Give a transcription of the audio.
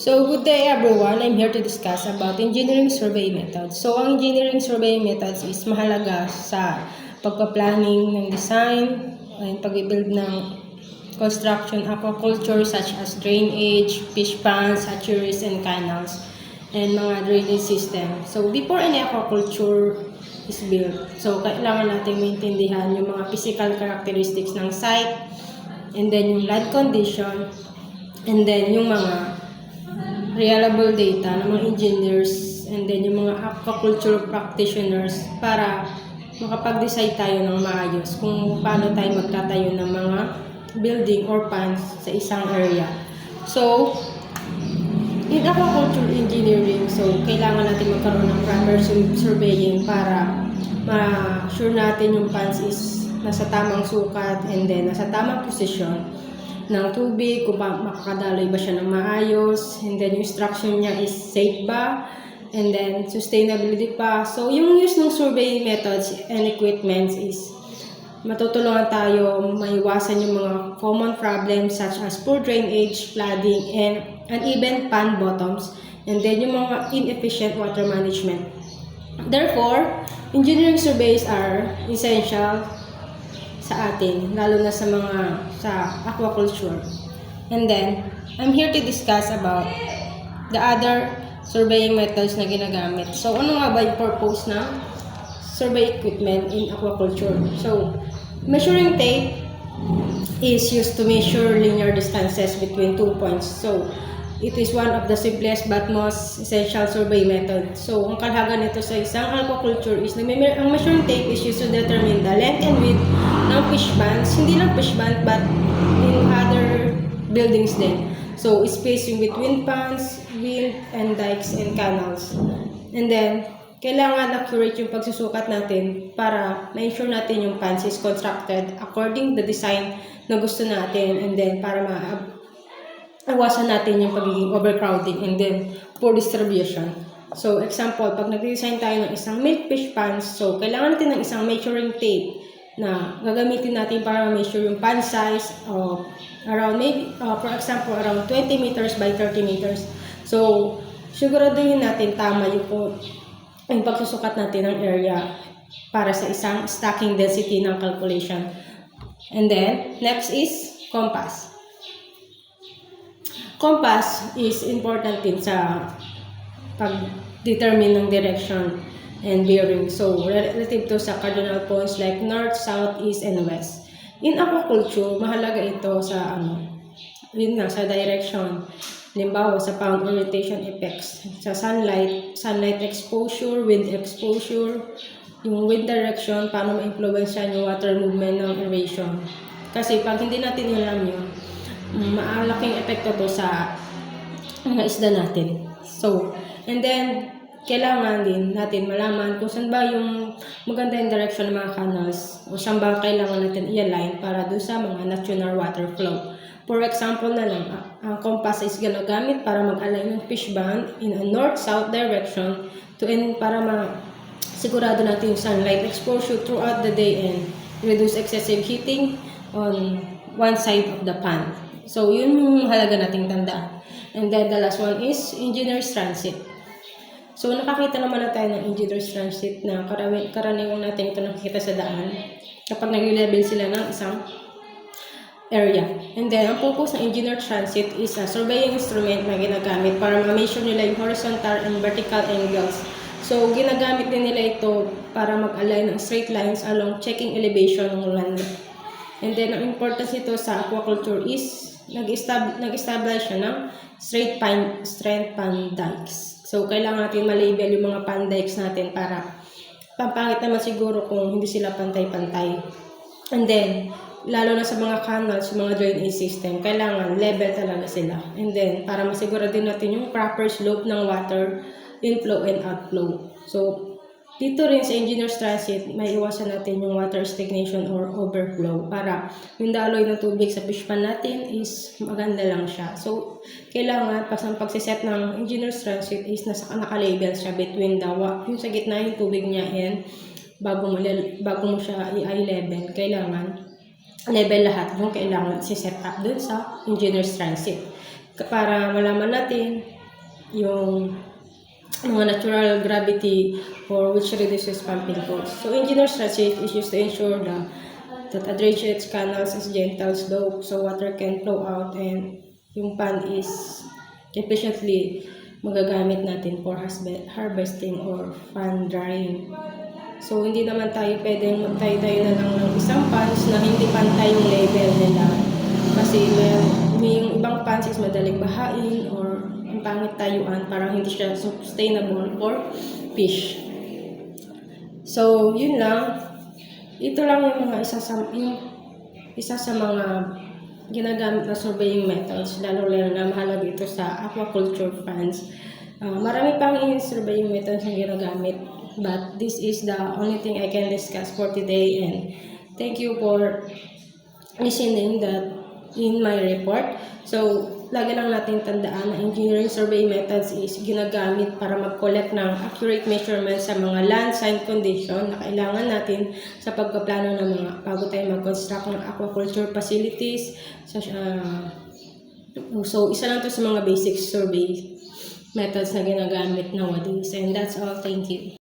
So, good day everyone. I'm here to discuss about engineering survey methods. So, ang engineering survey methods is mahalaga sa pagpa-planning ng design and pag-build ng construction aquaculture such as drainage, fish ponds, hatcheries, and canals, and mga drainage system. So, before any aquaculture is built, so kailangan natin maintindihan yung mga physical characteristics ng site, and then yung land condition, and then yung mga reliable data ng mga engineers, and then yung mga aquaculture practitioners para makapag-decide tayo ng maayos kung paano tayo magtatayo ng mga building or ponds sa isang area. So, in aquaculture engineering, so kailangan natin magkaroon ng proper surveying para ma-sure natin yung ponds is nasa tamang sukat and then nasa tamang posisyon ng tubig, kung makakadaloy ba siya ng maayos, and then yung structure niya is safe ba, and then sustainability pa. So, yung use ng survey methods and equipments is matutulungan tayo maiwasan yung mga common problems such as poor drainage, flooding, and uneven pond bottoms, and then yung mga inefficient water management. Therefore, engineering surveys are essential sa atin, lalo na sa aquaculture. And then, I'm here to discuss about the other surveying methods na ginagamit. So, ano nga ba yung purpose ng survey equipment in aquaculture? So, measuring tape is used to measure linear distances between 2 points. So, it is one of the simplest but most essential survey method. So, ang kalhagan nito sa isang aquaculture is ang measuring tape is used to determine the length and width ng fish ponds. Hindi lang fish pond but in other buildings din. So, spacing between ponds, wind, and dikes and canals. And then, kailangan accurate yung pagsusukat natin para ma-ensure natin yung ponds is constructed according to the design na gusto natin, and then para iwasan natin yung pagiging overcrowding and then poor distribution. So, example, pag nag-design tayo ng isang milkfish ponds, so kailangan natin ng isang measuring tape na gagamitin natin para measure yung pond size of around maybe, for example, around 20 meters by 30 meters. So, siguraduhin natin tama yung pagsusukat natin ng area para sa isang stacking density ng calculation. And then, next is compass. Compass is important din sa pag-determine ng direction and bearing. So, relative to sa cardinal points like north, south, east, and west. In aquaculture, mahalaga ito sa sa direction. Halimbawa, sa pound orientation effects, sa sunlight exposure, wind exposure, yung wind direction, paano ma-influensya yung water movement ng aeration. Kasi pag hindi natin alam yun, maalaking epekto to sa mga isda natin. So, and then, kailangan din natin malaman kung saan ba yung maganda yung direction ng mga canals o saan ba kailangan natin i-align para doon sa mga natural water flow. For example na lang, ang compass is ginagamit para mag-align ng fish pond in a north-south direction para sigurado natin yung sunlight exposure throughout the day and reduce excessive heating on one side of the pond. So, yun yung halaga nating tandaan. And then, the last one is engineer's transit. So, nakakita naman na tayo ng engineer's transit na karaniwang natin ito nakikita sa daan kapag nag-level sila ng isang area. And then, ang purpose ng engineer transit is a surveying instrument na ginagamit para ma-measure nila yung horizontal and vertical angles. So, ginagamit din nila ito para mag-align ng straight lines along checking elevation ng land. And then, ang importance nito sa aquaculture is nag-establish siya ng straight pond dikes. So, kailangan natin ma-label yung mga pond dikes natin para pampangit naman siguro kung hindi sila pantay-pantay. And then, lalo na sa mga canals, yung mga drainage system, kailangan level talaga sila. And then, para masiguro din natin yung proper slope ng water inflow and outflow. So, dito rin sa engineer's transit, may iwasan natin yung water stagnation or overflow para yung daloy ng tubig sa fish pond natin is maganda lang siya. So, kailangan pagsiset ng engineer's transit is naka-label siya between yung sa gitna yung tubig niya and bago mo siya i-level, kailangan level lahat yung kailangan si-set up dun sa engineer's transit para malaman natin yung mga natural gravity for which reduces pumping costs. So engineer strategy is used to ensure that a drainage canals is gentle slope so water can flow out and yung pond is efficiently magagamit natin for harvesting or fan drying. So hindi naman tayo pwedeng magtayo-tayo na lang ng isang ponds na hindi pantay yung level nila. Kasi may yung ibang ponds is madaling bahain or ang pangit tayuan, parang hindi siya sustainable for fish. So yun lang. Ito lang yung mga isa sa mga ginagamit na surveying methods, lalo na mahalaga ito sa aquaculture funds. Marami pang surveying methods na ginagamit, but this is the only thing I can discuss for today, and thank you for listening that in my report. So, lagi lang natin tandaan na engineering survey methods is ginagamit para mag-collect ng accurate measurements sa mga land site condition na kailangan natin sa pagpaplano ng mga bago tayo mag-construct ng aquaculture facilities. So, isa lang to sa mga basic survey methods na ginagamit nowadays. And that's all. Thank you.